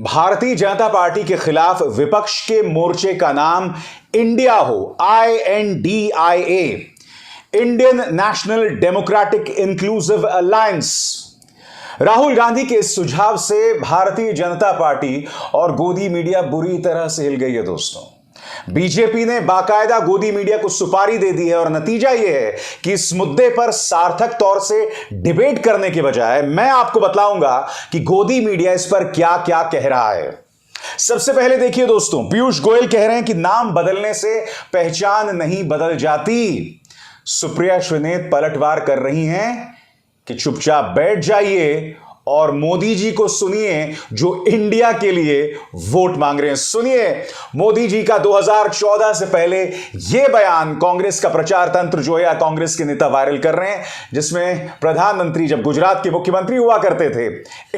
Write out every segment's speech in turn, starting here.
Bharatiya Janata party के खिलाफ विपक्ष के मोर्चे का नाम इंडिया हो, INDIA, Indian national democratic inclusive alliance. Rahul Gandhi के इस सुझाव से भारतीय जनता पार्टी और गोदी मीडिया बुरी तरह से हिल गई है दोस्तों। बीजेपी ने बाकायदा गोदी मीडिया को सुपारी दे दी है और नतीजा यह है कि इस मुद्दे पर सार्थक तौर से डिबेट करने के बजाय मैं आपको बतलाऊंगा कि गोदी मीडिया इस पर क्या क्या कह रहा है। सबसे पहले देखिए दोस्तों, पीयूष गोयल कह रहे हैं कि नाम बदलने से पहचान नहीं बदल जाती। सुप्रिया श्रीनेत पलटवार कर रही हैं कि चुपचाप बैठ जाइए और मोदी जी को सुनिए जो इंडिया के लिए वोट मांग रहे हैं। सुनिए मोदी जी का 2014 से पहले यह बयान कांग्रेस का प्रचार तंत्र जो है कांग्रेस के नेता वायरल कर रहे हैं, जिसमें प्रधानमंत्री जब गुजरात के मुख्यमंत्री हुआ करते थे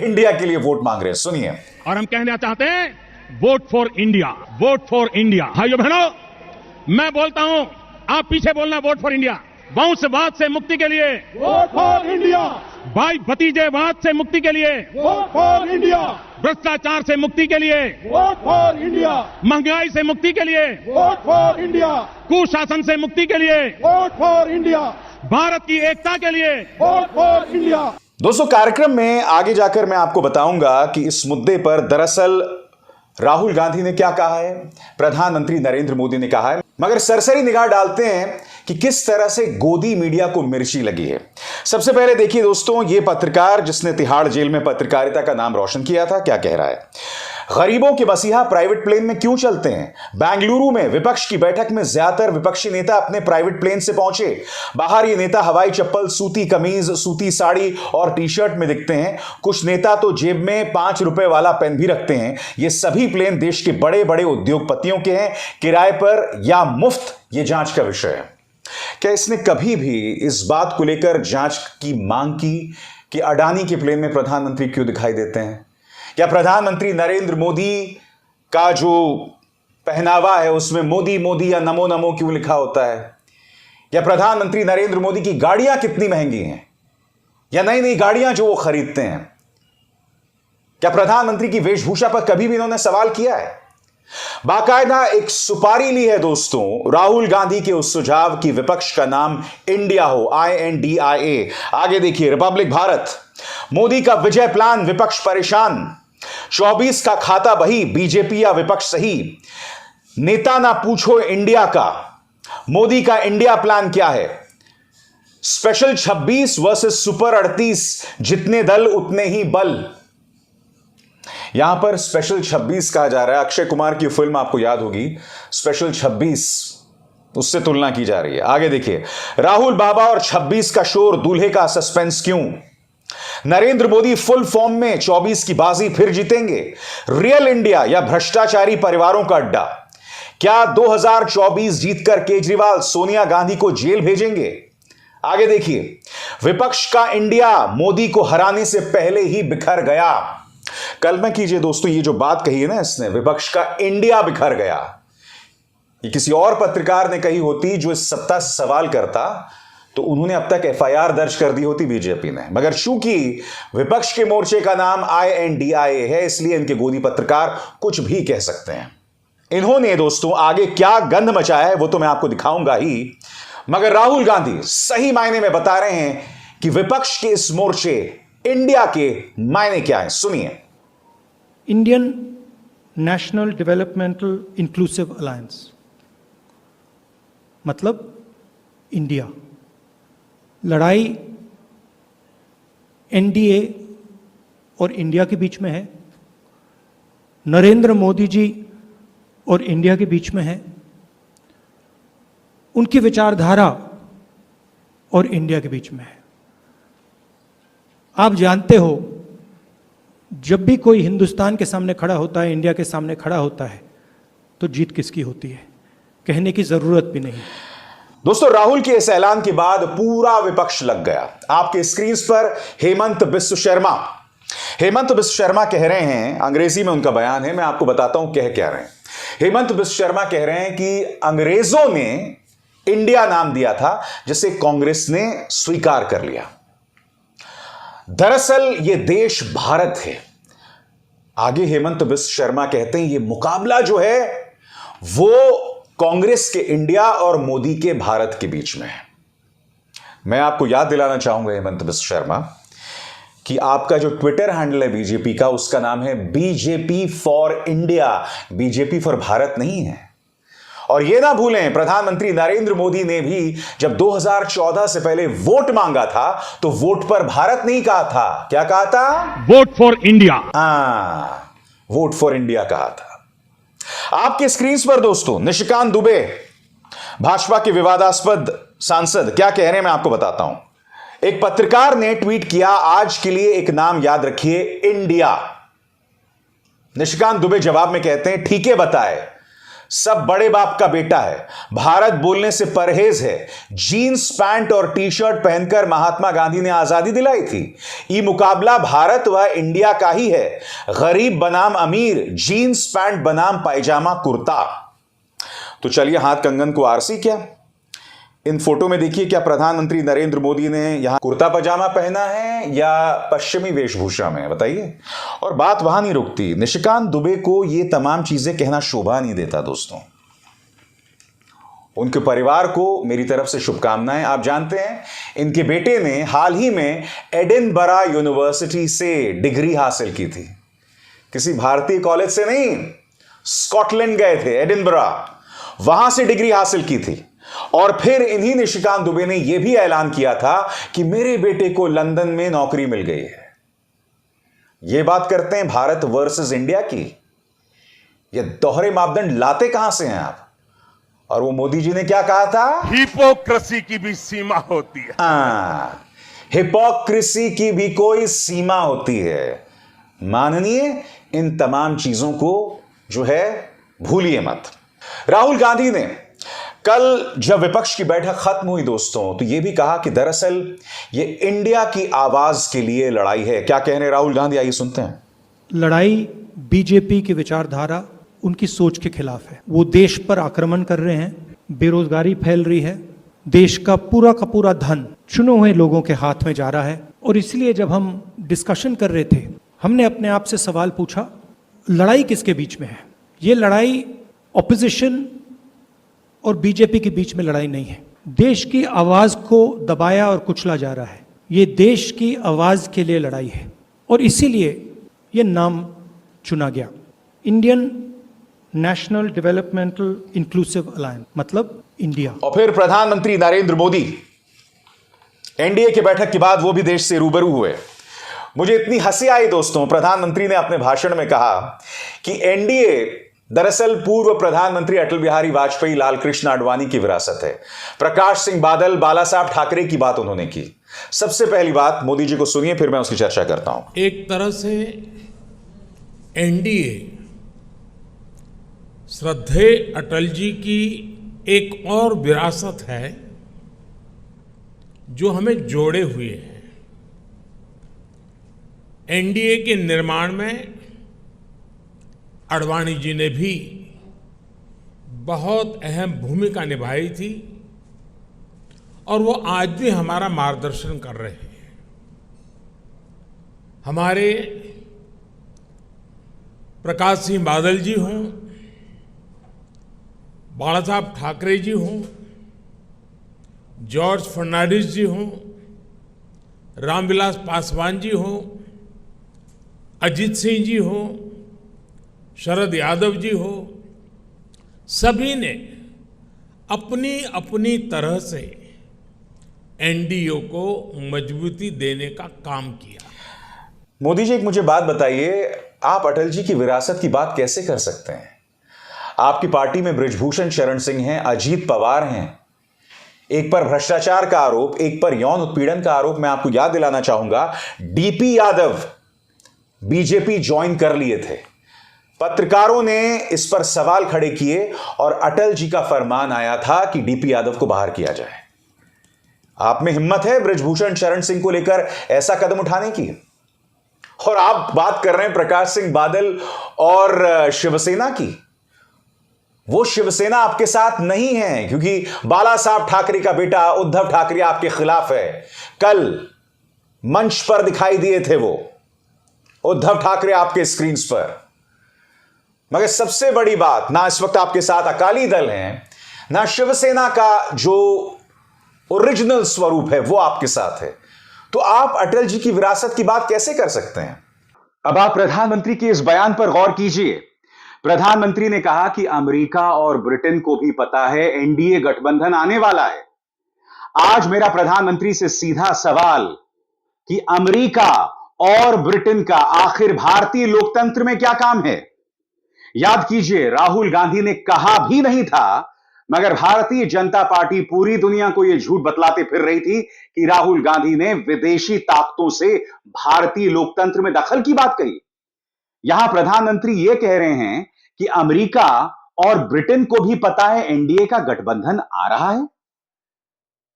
इंडिया के लिए वोट मांग रहे हैं। सुनिए। और हम कहना चाहते हैं vote for India, vote for India. भाइयों बहनों, मैं बोलता हूं, आप पीछे बोलना वोट फॉर इंडिया। वंशवाद से मुक्ति के लिए वोट फॉर इंडिया, भाई भतीजेवाद से मुक्ति के लिए वोट फॉर इंडिया, भ्रष्टाचार से मुक्ति के लिए वोट फॉर इंडिया, महंगाई से मुक्ति के लिए वोट फॉर इंडिया, कुशासन से मुक्ति के लिए वोट फॉर इंडिया, भारत की एकता के लिए वोट फॉर इंडिया। दोस्तों, कार्यक्रम में आगे जाकर मैं आपको बताऊंगा कि इस मुद्दे पर दरअसल राहुल गांधी ने क्या कहा है, प्रधानमंत्री नरेंद्र मोदी ने कहा है, मगर सरसरी निगाह डालते हैं कि किस तरह से गोदी मीडिया को मिर्ची लगी है। सबसे पहले देखिए दोस्तों, यह पत्रकार जिसने तिहाड़ जेल में पत्रकारिता का नाम रोशन किया था, क्या कह रहा है। गरीबों के मसीहा प्राइवेट प्लेन में क्यों चलते हैं? बेंगलुरु में विपक्ष की बैठक में ज्यादातर विपक्षी नेता अपने प्राइवेट प्लेन से पहुंचे। बाहर ये नेता हवाई चप्पल, सूती कमीज, सूती साड़ी और टी शर्ट में दिखते हैं। कुछ नेता तो जेब में 5 रुपए वाला पेन भी रखते हैं। ये सभी प्लेन देश के बड़े बड़े उद्योगपतियों के हैं, किराए पर या मुफ्त, ये जांच का विषय है। क्या इसने कभी भी इस बात को लेकर जांच की मांग की कि अडानी के प्लेन में प्रधानमंत्री क्यों दिखाई देते हैं? या प्रधानमंत्री नरेंद्र मोदी का जो पहनावा है उसमें मोदी मोदी या नमो नमो क्यों लिखा होता है? या प्रधानमंत्री नरेंद्र मोदी की गाड़ियां कितनी महंगी हैं, या नई नई गाड़ियां जो वो खरीदते हैं? क्या प्रधानमंत्री की वेशभूषा पर कभी भी इन्होंने सवाल किया है? बाकायदा एक सुपारी ली है दोस्तों राहुल गांधी के उस सुझाव की विपक्ष का नाम इंडिया हो, INDIA। आगे देखिए, रिपब्लिक भारत, मोदी का विजय प्लान, विपक्ष परेशान। 24 का खाता बही, बीजेपी या विपक्ष सही। नेता ना पूछो इंडिया का, मोदी का इंडिया प्लान क्या है? स्पेशल 26 वर्सेस सुपर 38, जितने दल उतने ही बल। यहां पर स्पेशल 26 कहा जा रहा है। अक्षय कुमार की फिल्म आपको याद होगी, स्पेशल 26, उससे तुलना की जा रही है। आगे देखिए, राहुल बाबा और 26 का शोर, दूल्हे का सस्पेंस क्यों? नरेंद्र मोदी फुल फॉर्म में 24 की बाजी फिर जीतेंगे। रियल इंडिया या भ्रष्टाचारी परिवारों का अड्डा? क्या 2024 जीतकर केजरीवाल सोनिया गांधी को जेल भेजेंगे? आगे देखिए, विपक्ष का इंडिया मोदी को हराने से पहले ही बिखर गया। कल्पना कीजिए दोस्तों, ये जो बात कही है ना इसने, विपक्ष का इंडिया बिखर गया, ये किसी और पत्रकार ने कही होती जो इस सत्ता से सवाल करता तो उन्होंने अब तक FIR दर्ज कर दी होती बीजेपी ने। मगर चूंकि विपक्ष के मोर्चे का नाम INDIA है, इसलिए इनके गोदी पत्रकार कुछ भी कह सकते हैं। इन्होंने दोस्तों आगे क्या गंध मचाया है वो तो मैं आपको दिखाऊंगा ही, मगर राहुल गांधी सही मायने में बता रहे हैं कि विपक्ष के इस मोर्चे इंडिया के मायने क्या है। सुनिए। Indian national developmental inclusive alliance मतलब इंडिया। लड़ाई NDA और इंडिया के बीच में है, नरेंद्र मोदी जी और इंडिया के बीच में है, उनकी विचारधारा और इंडिया के बीच में है। आप जानते हो, जब भी कोई हिंदुस्तान के सामने खड़ा होता है, इंडिया के सामने खड़ा होता है, तो जीत किसकी होती है कहने की जरूरत भी नहीं। दोस्तों, राहुल के इस ऐलान के बाद पूरा विपक्ष लग गया। आपके स्क्रीन पर हेमंत बिस्व शर्मा कह रहे हैं, अंग्रेजी में उनका बयान है, मैं आपको बताता हूं कह क्या रहे हैं। हेमंत बिस्व शर्मा कह रहे हैं कि अंग्रेजों ने इंडिया नाम दिया था, जिसे कांग्रेस ने स्वीकार कर लिया। दरअसल यह देश भारत है। आगे हेमंत बिस्व शर्मा कहते हैं ये मुकाबला जो है वो कांग्रेस के इंडिया और मोदी के भारत के बीच में है। मैं आपको याद दिलाना चाहूंगा हेमंत बिस्व शर्मा कि आपका जो ट्विटर हैंडल है बीजेपी का, उसका नाम है BJP for India, BJP for Bharat नहीं है। और यह ना भूलें, प्रधानमंत्री नरेंद्र मोदी ने भी जब 2014 से पहले वोट मांगा था तो वोट पर भारत नहीं कहा था। क्या कहा था? Vote for India. Vote for India कहा था। आपके स्क्रीन पर दोस्तों निशिकांत दुबे, भाजपा के विवादास्पद सांसद, क्या कह रहे हैं मैं आपको बताता हूं। एक पत्रकार ने ट्वीट किया, आज के लिए एक नाम याद रखिए, इंडिया। निशिकांत दुबे जवाब में कहते हैं, ठीक है बताए, सब बड़े बाप का बेटा है, भारत बोलने से परहेज है। जीन्स पैंट और टी शर्ट पहनकर महात्मा गांधी ने आजादी दिलाई थी। ये मुकाबला भारत व इंडिया का ही है, गरीब बनाम अमीर, जीन्स पैंट बनाम पायजामा कुर्ता। तो चलिए हाथ कंगन को आरसी क्या। इन फोटो में देखिए, क्या प्रधानमंत्री नरेंद्र मोदी ने यहां कुर्ता पजामा पहना है या पश्चिमी वेशभूषा में, बताइए। और बात वहां नहीं रुकती, निशिकांत दुबे को ये तमाम चीजें कहना शोभा नहीं देता दोस्तों। उनके परिवार को मेरी तरफ से शुभकामनाएं। आप जानते हैं इनके बेटे ने हाल ही में एडिनबरा यूनिवर्सिटी से डिग्री हासिल की थी। किसी भारतीय कॉलेज से नहीं, स्कॉटलैंड गए थे, एडिनबरा, वहां से डिग्री हासिल की थी। और फिर इन्हीं निशिकांत दुबे ने यह भी ऐलान किया था कि मेरे बेटे को लंदन में नौकरी मिल गई है। यह बात करते हैं भारत वर्सेस इंडिया की। यह दोहरे मापदंड लाते कहां से हैं आप? और वो मोदी जी ने क्या कहा था? हिपोक्रेसी की भी सीमा होती है। हिपोक्रेसी की भी कोई सीमा होती है। माननीय, इन तमाम चीजों को जो है भूलिए मत। राहुल गांधी ने कल जब विपक्ष की बैठक खत्म हुई दोस्तों, तो यह भी कहा कि दरअसल ये इंडिया की आवाज के लिए लड़ाई है। क्या कह रहे राहुल गांधी, आइए सुनते हैं। लड़ाई बीजेपी की विचारधारा, उनकी सोच के खिलाफ है। वो देश पर आक्रमण कर रहे हैं, बेरोजगारी फैल रही है, देश का पूरा धन चुने हुए लोगों के हाथ में जा रहा है। और इसलिए जब हम डिस्कशन कर रहे थे, हमने अपने आप से सवाल पूछा, लड़ाई किसके बीच में है? ये लड़ाई ऑपोजिशन और बीजेपी के बीच में लड़ाई नहीं है। देश की आवाज को दबाया और कुचला जा रहा है। ये देश की आवाज के लिए लड़ाई है और इसीलिए ये नाम चुना गया, Indian national developmental inclusive alliance, मतलब इंडिया। और फिर प्रधानमंत्री नरेंद्र मोदी एनडीए की बैठक के बाद वो भी देश से रूबरू हुए। मुझे इतनी हंसी आई दोस्तों, प्रधानमंत्री ने अपने भाषण में कहा कि एनडीए दरअसल पूर्व प्रधानमंत्री अटल बिहारी वाजपेयी, लाल कृष्ण आडवाणी की विरासत है। प्रकाश सिंह बादल, बाला साहब ठाकरे की बात उन्होंने की। सबसे पहली बात मोदी जी को सुनिए, फिर मैं उसकी चर्चा करता हूं। एक तरह से एनडीए श्रद्धेय अटल जी की एक और विरासत है जो हमें जोड़े हुए है। एनडीए के निर्माण में आडवाणी जी ने भी बहुत अहम भूमिका निभाई थी और वो आज भी हमारा मार्गदर्शन कर रहे हैं। हमारे प्रकाश सिंह बादल जी हों, बाला साहब ठाकरे जी हों, जॉर्ज फर्नांडिस जी हों, रामविलास पासवान जी हों, अजीत सिंह जी हों, शरद यादव जी हो, सभी ने अपनी अपनी तरह से एनडीए को मजबूती देने का काम किया। मोदी जी, एक मुझे बात बताइए, आप अटल जी की विरासत की बात कैसे कर सकते हैं? आपकी पार्टी में बृजभूषण शरण सिंह हैं, अजीत पवार हैं, एक पर भ्रष्टाचार का आरोप, एक पर यौन उत्पीड़न का आरोप। मैं आपको याद दिलाना चाहूंगा, डीपी यादव बीजेपी ज्वाइन कर लिए थे। पत्रकारों ने इस पर सवाल खड़े किए और अटल जी का फरमान आया था कि डीपी यादव को बाहर किया जाए। आप में हिम्मत है बृजभूषण शरण सिंह को लेकर ऐसा कदम उठाने की? और आप बात कर रहे हैं प्रकाश सिंह बादल और शिवसेना की। वो शिवसेना आपके साथ नहीं है क्योंकि बाला साहब ठाकरे का बेटा उद्धव ठाकरे आपके खिलाफ है। कल मंच पर दिखाई दिए थे वो। उद्धव ठाकरे आपके स्क्रीन पर। मगर सबसे बड़ी बात, ना इस वक्त आपके साथ अकाली दल है, ना शिवसेना का जो ओरिजिनल स्वरूप है वो आपके साथ है। तो आप अटल जी की विरासत की बात कैसे कर सकते हैं? अब आप प्रधानमंत्री के इस बयान पर गौर कीजिए। प्रधानमंत्री ने कहा कि अमेरिका और ब्रिटेन को भी पता है एनडीए गठबंधन आने वाला है। आज मेरा प्रधानमंत्री से सीधा सवाल कि अमेरिका और ब्रिटेन का आखिर भारतीय लोकतंत्र में क्या काम है? याद कीजिए, राहुल गांधी ने कहा भी नहीं था, मगर भारतीय जनता पार्टी पूरी दुनिया को यह झूठ बतलाते फिर रही थी कि राहुल गांधी ने विदेशी ताकतों से भारतीय लोकतंत्र में दखल की बात कही। यहां प्रधानमंत्री यह कह रहे हैं कि अमेरिका और ब्रिटेन को भी पता है एनडीए का गठबंधन आ रहा है।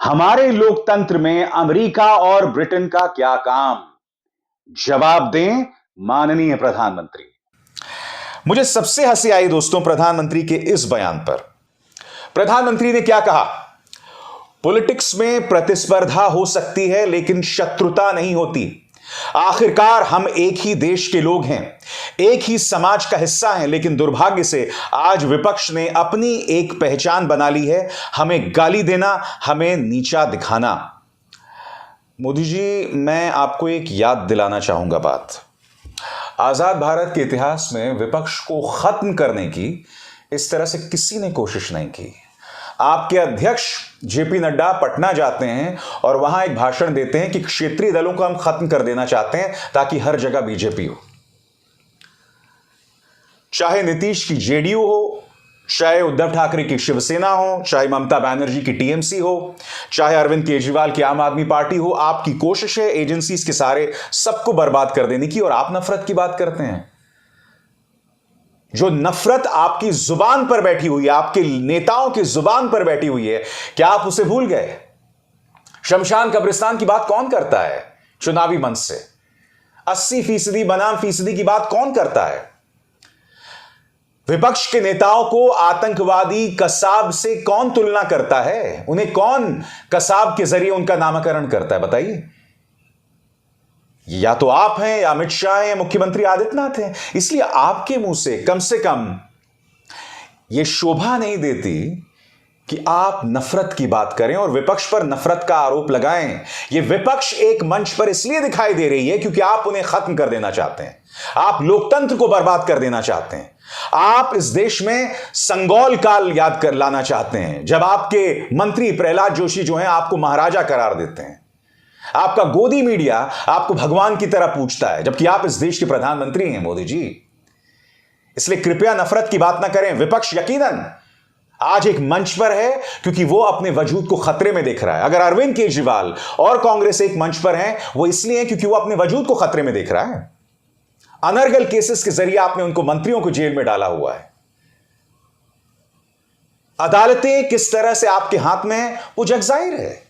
हमारे लोकतंत्र में अमेरिका और ब्रिटेन का क्या काम? जवाब दें माननीय प्रधानमंत्री। मुझे सबसे हंसी आई दोस्तों प्रधानमंत्री के इस बयान पर। प्रधानमंत्री ने क्या कहा? पॉलिटिक्स में प्रतिस्पर्धा हो सकती है लेकिन शत्रुता नहीं होती। आखिरकार हम एक ही देश के लोग हैं, एक ही समाज का हिस्सा हैं, लेकिन दुर्भाग्य से आज विपक्ष ने अपनी एक पहचान बना ली है, हमें गाली देना, हमें नीचा दिखाना। मोदी जी, मैं आपको एक याद दिलाना चाहूंगा बात। आजाद भारत के इतिहास में विपक्ष को खत्म करने की इस तरह से किसी ने कोशिश नहीं की। आपके अध्यक्ष जेपी नड्डा पटना जाते हैं और वहां एक भाषण देते हैं कि क्षेत्रीय दलों को हम खत्म कर देना चाहते हैं ताकि हर जगह बीजेपी हो। चाहे नीतीश की जेडीयू हो, चाहे उद्धव ठाकरे की शिवसेना हो, चाहे ममता बनर्जी की टीएमसी हो, चाहे अरविंद केजरीवाल की आम आदमी पार्टी हो, आपकी कोशिश है एजेंसीज के सारे सबको बर्बाद कर देने की, और आप नफरत की बात करते हैं। जो नफरत आपकी जुबान पर बैठी हुई है, आपके नेताओं की जुबान पर बैठी हुई है, क्या आप उसे भूल गए? शमशान कब्रिस्तान की बात कौन करता है चुनावी मंच से? 80% बनाम फीसदी की बात कौन करता है? विपक्ष के नेताओं को आतंकवादी कसाब से कौन तुलना करता है? उन्हें कौन कसाब के जरिए उनका नामकरण करता है? बताइए। या तो आप हैं, या अमित शाह हैं, या मुख्यमंत्री आदित्यनाथ हैं। इसलिए आपके मुंह से कम यह शोभा नहीं देती कि आप नफरत की बात करें और विपक्ष पर नफरत का आरोप लगाएं। यह विपक्ष एक मंच पर इसलिए दिखाई दे रही है क्योंकि आप उन्हें खत्म कर देना चाहते हैं, आप लोकतंत्र को बर्बाद कर देना चाहते हैं, आप इस देश में संगोल काल याद कर लाना चाहते हैं, जब आपके मंत्री प्रहलाद जोशी जो हैं आपको महाराजा करार देते हैं। आपका गोदी मीडिया आपको भगवान की तरह पूछता है, जबकि आप इस देश के प्रधानमंत्री हैं मोदी जी। इसलिए कृपया नफरत की बात ना करें। विपक्ष यकीनन आज एक मंच पर है क्योंकि वो अपने वजूद को खतरे में देख रहा है। अगर अरविंद केजरीवाल और कांग्रेस एक मंच पर हैं, वो इसलिए है क्योंकि वो अपने वजूद को खतरे में देख रहा है। अनर्गल केसेस के जरिए आपने उनको मंत्रियों को जेल में डाला हुआ है। अदालतें किस तरह से आपके हाथ में है वो जग जाहिर है।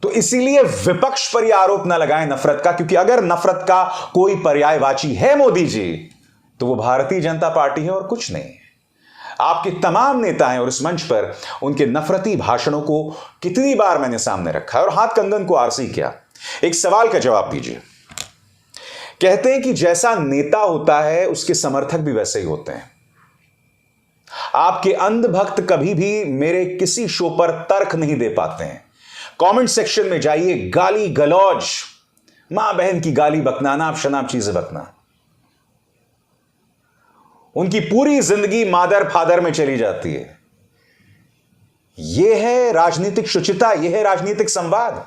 तो इसीलिए विपक्ष पर यह आरोप ना लगाएं नफरत का, क्योंकि अगर नफरत का कोई पर्यायवाची है मोदी जी, तो वो भारतीय जनता पार्टी है और कुछ नहीं। आपके तमाम नेता हैं और इस मंच पर उनके नफरती भाषणों को कितनी बार मैंने सामने रखा है और हाथ कंगन को आरसी किया। एक सवाल का जवाब दीजिए। कहते हैं कि जैसा नेता होता है उसके समर्थक भी वैसे ही होते हैं। आपके अंधभक्त कभी भी मेरे किसी शो पर तर्क नहीं दे पाते हैं। कमेंट सेक्शन में जाइए, गाली गलौज, मां बहन की गाली बकना, नाप शनाप चीजें बकना, उनकी पूरी जिंदगी मादर फादर में चली जाती है। यह है राजनीतिक शुचिता, यह है राजनीतिक संवाद।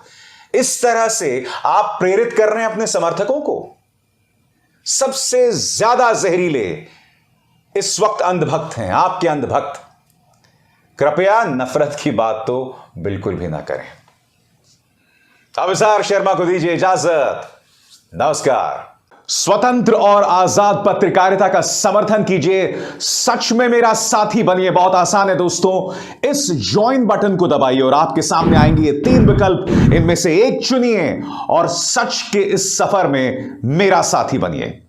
इस तरह से आप प्रेरित कर रहे हैं अपने समर्थकों को। सबसे ज्यादा जहरीले इस वक्त अंधभक्त हैं, आपके अंधभक्त। कृपया नफरत की बात तो बिल्कुल भी ना करें। अभिसार शर्मा को दीजिए इजाजत। नमस्कार। स्वतंत्र और आजाद पत्रकारिता का समर्थन कीजिए, सच में मेरा साथी बनिए। बहुत आसान है दोस्तों, इस ज्वाइन बटन को दबाइए और आपके सामने आएंगे ये 3 विकल्प, इनमें से एक चुनिए और सच के इस सफर में मेरा साथी बनिए।